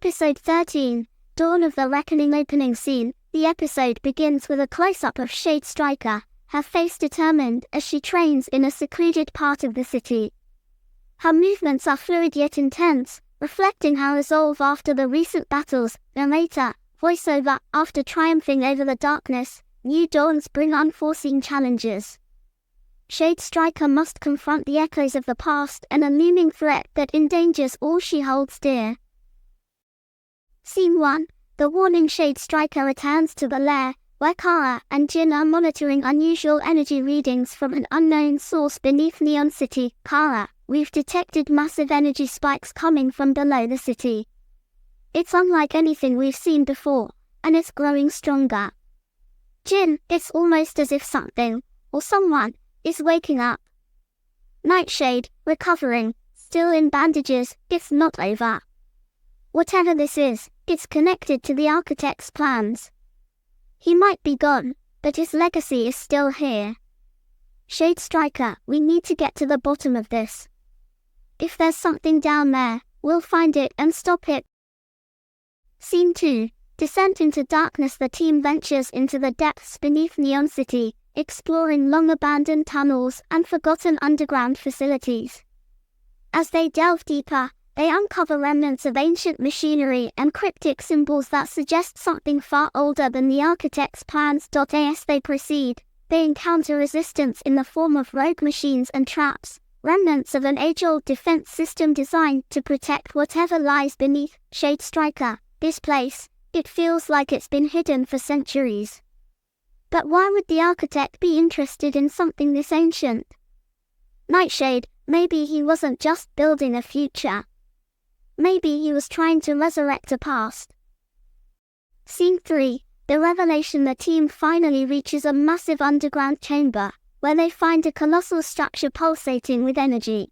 Episode 13, Dawn of the Reckoning opening scene. The episode begins with a close-up of Shade Striker, her face determined as she trains in a secluded part of the city. Her movements are fluid yet intense, reflecting her resolve after the recent battles. Narrator, voiceover, after triumphing over the darkness, new dawns bring unforeseen challenges. Shade Striker must confront the echoes of the past and a looming threat that endangers all she holds dear. Scene 1. The warning. Shade Striker returns to the lair, where Kara and Jin are monitoring unusual energy readings from an unknown source beneath Neon City. Kara, we've detected massive energy spikes coming from below the city. It's unlike anything we've seen before, and it's growing stronger. Jin, it's almost as if something, or someone, is waking up. Nightshade, recovering, still in bandages. It's not over. Whatever this is, it's connected to the Architect's plans. He might be gone, but his legacy is still here. Shade Striker, we need to get to the bottom of this. If there's something down there, we'll find it and stop it. Scene 2. Descent into darkness. The team ventures into the depths beneath Neon City, exploring long-abandoned tunnels and forgotten underground facilities. As they delve deeper, they uncover remnants of ancient machinery and cryptic symbols that suggest something far older than the Architect's plans. As they proceed, they encounter resistance in the form of rogue machines and traps, remnants of an age-old defense system designed to protect whatever lies beneath. Shade Striker, this place, it feels like it's been hidden for centuries. But why would the Architect be interested in something this ancient? Nightshade, maybe he wasn't just building a future. Maybe he was trying to resurrect a past. Scene 3. The revelation. The team finally reaches a massive underground chamber, where they find a colossal structure pulsating with energy.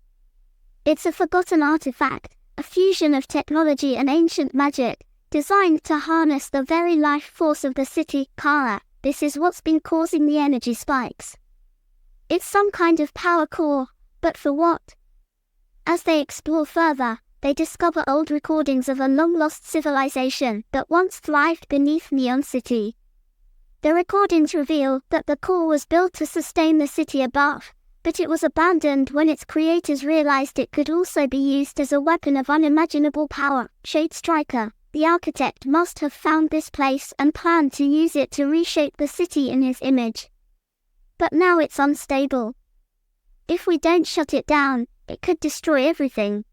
It's a forgotten artifact, a fusion of technology and ancient magic, designed to harness the very life force of the city. Kara, this is what's been causing the energy spikes. It's some kind of power core, but for what? As they explore further, they discover old recordings of a long-lost civilization that once thrived beneath Neon City. The recordings reveal that the core was built to sustain the city above, but it was abandoned when its creators realized it could also be used as a weapon of unimaginable power. Shade Striker, the Architect, must have found this place and planned to use it to reshape the city in his image. But now it's unstable. If we don't shut it down, it could destroy everything.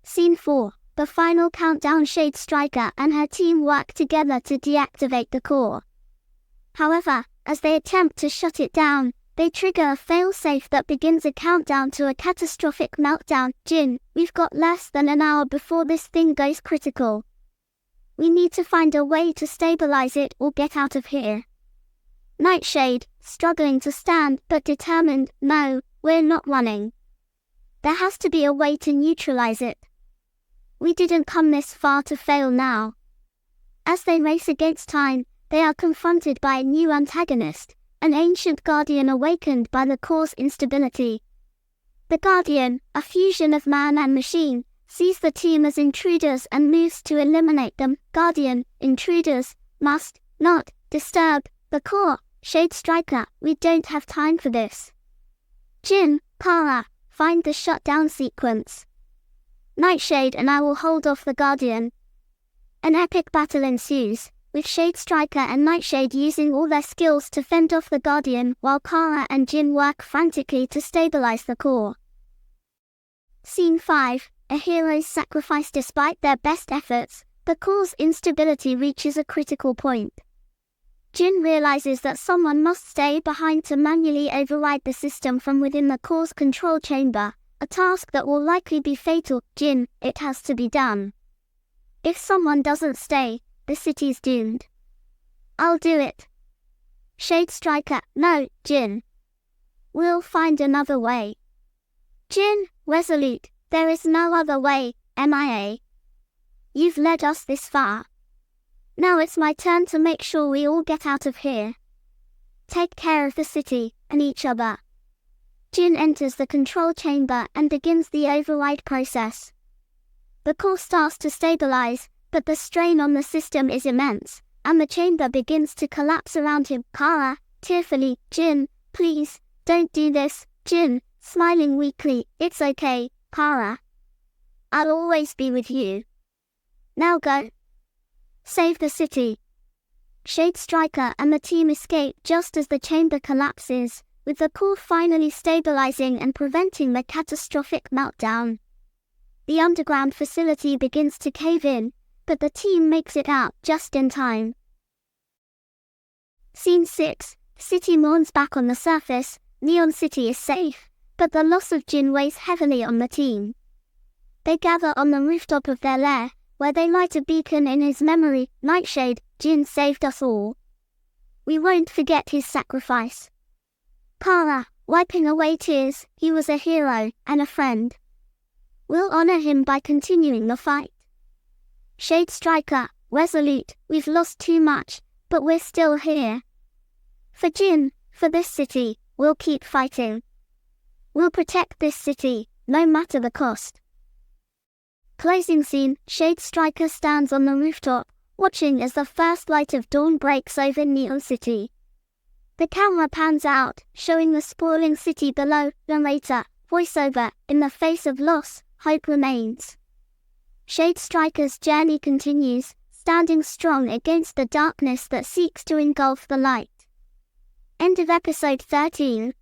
Scene 4. The final countdown. Shade Striker and her team work together to deactivate the core. However, as they attempt to shut it down, they trigger a failsafe that begins a countdown to a catastrophic meltdown. Jin, we've got less than an hour before this thing goes critical. We need to find a way to stabilize it or get out of here. Nightshade, struggling to stand but determined, no, we're not running. There has to be a way to neutralize it. We didn't come this far to fail now. As they race against time, they are confronted by a new antagonist, an ancient guardian awakened by the core's instability. The guardian, a fusion of man and machine, sees the team as intruders and moves to eliminate them. Guardian, intruders, must not disturb the core. Shade Striker, we don't have time for this. Jin, Kara, find the shutdown sequence. Nightshade and I will hold off the Guardian. An epic battle ensues, with Shade Striker and Nightshade using all their skills to fend off the Guardian, while Kara and Jin work frantically to stabilize the core. Scene 5. A hero's sacrifice. Despite their best efforts, the core's instability reaches a critical point. Jin realizes that someone must stay behind to manually override the system from within the core's control chamber, a task that will likely be fatal. Jin, it has to be done. If someone doesn't stay, the city's doomed. I'll do it. Shade Striker, no, Jin. We'll find another way. Jin, resolute, there is no other way, MIA. You've led us this far. Now it's my turn to make sure we all get out of here. Take care of the city, and each other. Jin enters the control chamber and begins the override process. The core starts to stabilize, but the strain on the system is immense, and the chamber begins to collapse around him. Kara, tearfully, Jin, please, don't do this. Jin, smiling weakly, it's okay, Kara. I'll always be with you. Now go. Save the city. Shade Striker and the team escape just as the chamber collapses, with the core finally stabilizing and preventing the catastrophic meltdown. The underground facility begins to cave in, but the team makes it out just in time. Scene 6. City mourns back on the surface. Neon City is safe, but the loss of Jin weighs heavily on the team. They gather on the rooftop of their lair, where they light a beacon in his memory. Nightshade, Jin saved us all. We won't forget his sacrifice. Kara, wiping away tears, he was a hero and a friend. We'll honor him by continuing the fight. Shade Striker, resolute, we've lost too much, but we're still here. For Jin, for this city, we'll keep fighting. We'll protect this city, no matter the cost. Closing scene, Shade Striker stands on the rooftop, watching as the first light of dawn breaks over Neon City. The camera pans out, showing the sprawling city below. Narrator, voiceover, in the face of loss, hope remains. Shade Striker's journey continues, standing strong against the darkness that seeks to engulf the light. End of episode 13.